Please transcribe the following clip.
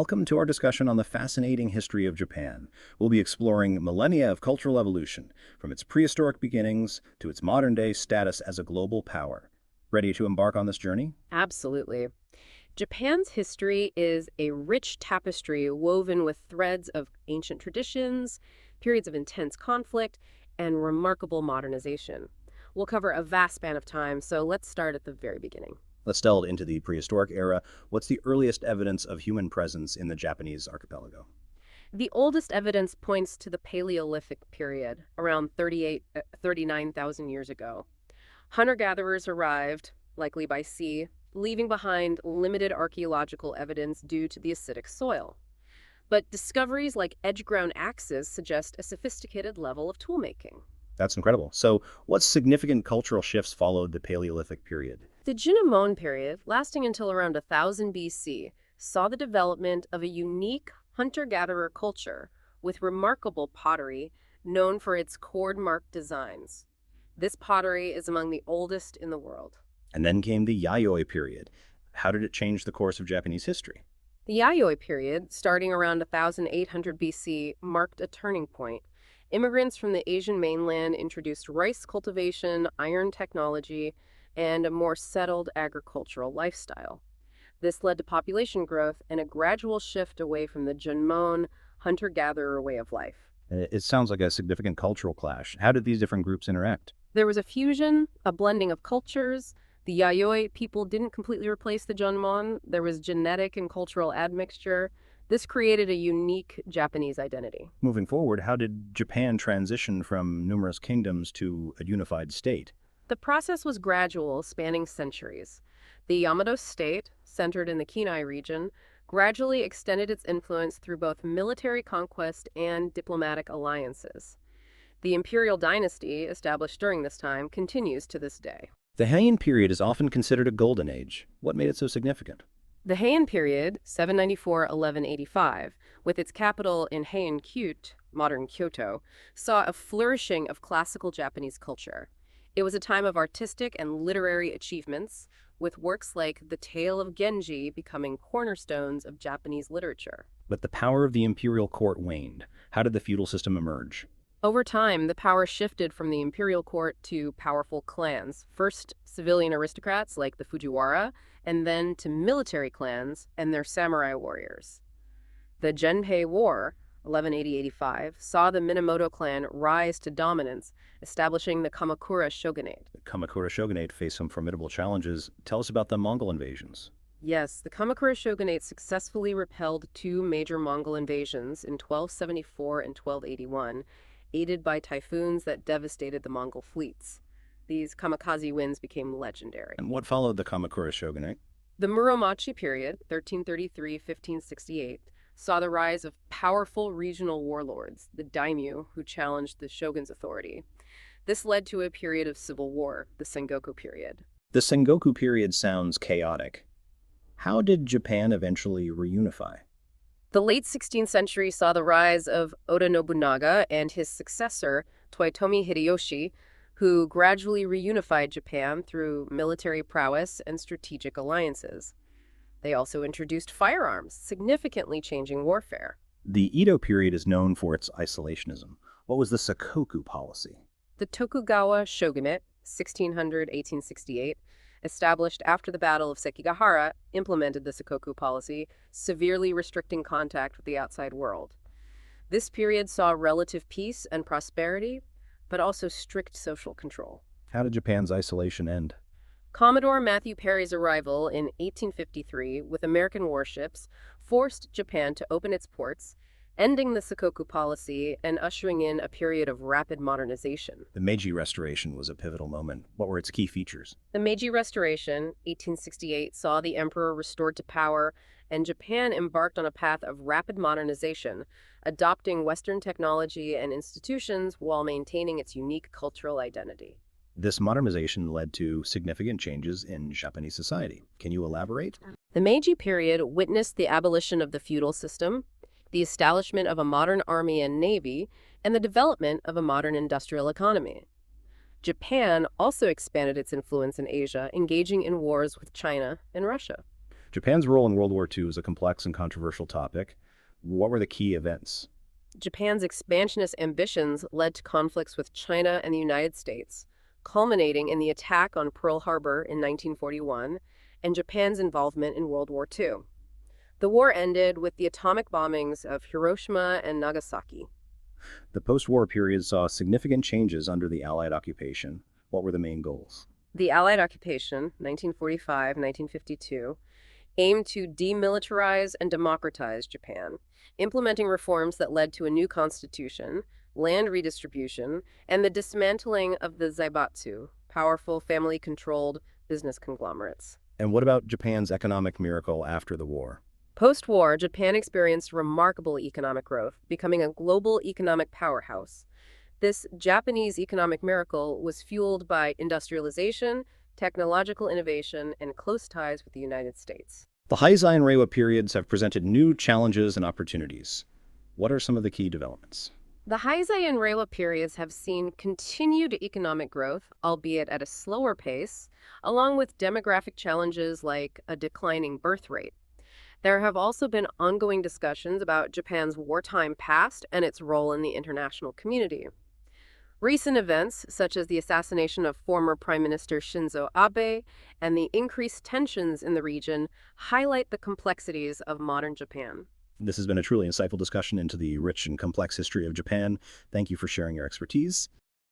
Welcome to our discussion on the fascinating history of Japan. We'll be exploring millennia of cultural evolution, from its prehistoric beginnings to its modern-day status as a global power. Ready to embark on this journey? Absolutely. Japan's history is a rich tapestry woven with threads of ancient traditions, periods of intense conflict, and remarkable modernization. We'll cover a vast span of time, so let's start at the very beginning. Let's delve into the prehistoric era. What's the earliest evidence of human presence in the Japanese archipelago? The oldest evidence points to the Paleolithic period, around 39,000 years ago. Hunter-gatherers arrived, likely by sea, leaving behind limited archaeological evidence due to the acidic soil. But discoveries like edge-ground axes suggest a sophisticated level of toolmaking. That's incredible. So, what significant cultural shifts followed the Paleolithic period? The Jinnamon period, lasting until around 1000 BC, saw the development of a unique hunter-gatherer culture with remarkable pottery known for its cord-marked designs. This pottery is among the oldest in the world. And then came the Yayoi period. How did it change the course of Japanese history? The Yayoi period, starting around 1800 BC, marked a turning point. Immigrants from the Asian mainland introduced rice cultivation, iron technology, and a more settled agricultural lifestyle. This led to population growth and a gradual shift away from the Junmon hunter-gatherer way of life. It sounds like a significant cultural clash. How did these different groups interact? There was a fusion, a blending of cultures. The Yayoi people didn't completely replace the Junmon. There was genetic and cultural admixture. This created a unique Japanese identity. Moving forward, how did Japan transition from numerous kingdoms to a unified state? The process was gradual, spanning centuries. The Yamato state, centered in the Kinai region, gradually extended its influence through both military conquest and diplomatic alliances. The imperial dynasty, established during this time, continues to this day. The Heian period is often considered a golden age. What made it so significant? The Heian period, 794–1185, with its capital in Heian-kyūt, modern Kyoto, saw a flourishing of classical Japanese culture. It was a time of artistic and literary achievements, with works like The Tale of Genji becoming cornerstones of Japanese literature. But the power of the imperial court waned. How did the feudal system emerge? Over time, the power shifted from the imperial court to powerful clans, first civilian aristocrats like the Fujiwara, and then to military clans and their samurai warriors. The Genpei War, 1180–85, saw the Minamoto clan rise to dominance, establishing the Kamakura shogunate. The Kamakura shogunate faced some formidable challenges. Tell us about the Mongol invasions. Yes, the Kamakura shogunate successfully repelled two major Mongol invasions in 1274 and 1281, aided by typhoons that devastated the Mongol fleets. These kamikaze wins became legendary. And what followed the Kamakura shogunate? The Muromachi period, 1333–1568, saw the rise of powerful regional warlords, the daimyo, who challenged the shogun's authority. This led to a period of civil war, the Sengoku period. The Sengoku period sounds chaotic. How did Japan eventually reunify? The late 16th century saw the rise of Oda Nobunaga and his successor, Toyotomi Hideyoshi, who gradually reunified Japan through military prowess and strategic alliances. They also introduced firearms, significantly changing warfare. The Edo period is known for its isolationism. What was the Sakoku policy? The Tokugawa shogunate, 1600–1868, established after the Battle of Sekigahara, implemented the Sakoku policy, severely restricting contact with the outside world. This period saw relative peace and prosperity, but also strict social control. How did Japan's isolation end? Commodore Matthew Perry's arrival in 1853 with American warships forced Japan to open its ports, ending the Sakoku policy and ushering in a period of rapid modernization. The Meiji Restoration was a pivotal moment. What were its key features? The Meiji Restoration, 1868, saw the emperor restored to power, and Japan embarked on a path of rapid modernization, adopting Western technology and institutions while maintaining its unique cultural identity. This modernization led to significant changes in Japanese society. Can you elaborate? The Meiji period witnessed the abolition of the feudal system, the establishment of a modern army and navy, and the development of a modern industrial economy. Japan also expanded its influence in Asia, engaging in wars with China and Russia. Japan's role in World War II is a complex and controversial topic. What were the key events? Japan's expansionist ambitions led to conflicts with China and the United States, culminating in the attack on Pearl Harbor in 1941 and Japan's involvement in World War II. The war ended with the atomic bombings of Hiroshima and Nagasaki. The post-war period saw significant changes under the Allied occupation. What were the main goals? The Allied occupation, 1945-1952, aimed to demilitarize and democratize Japan, implementing reforms that led to a new constitution, land redistribution, and the dismantling of the zaibatsu, powerful family-controlled business conglomerates. And what about Japan's economic miracle after the war? Post-war, Japan experienced remarkable economic growth, becoming a global economic powerhouse. This Japanese economic miracle was fueled by industrialization, technological innovation, and close ties with the United States. The Heisei and Reiwa periods have presented new challenges and opportunities. What are some of the key developments? The Heisei and Reiwa periods have seen continued economic growth, albeit at a slower pace, along with demographic challenges like a declining birth rate. There have also been ongoing discussions about Japan's wartime past and its role in the international community. Recent events, such as the assassination of former Prime Minister Shinzo Abe and the increased tensions in the region, highlight the complexities of modern Japan. This has been a truly insightful discussion into the rich and complex history of Japan. Thank you for sharing your expertise.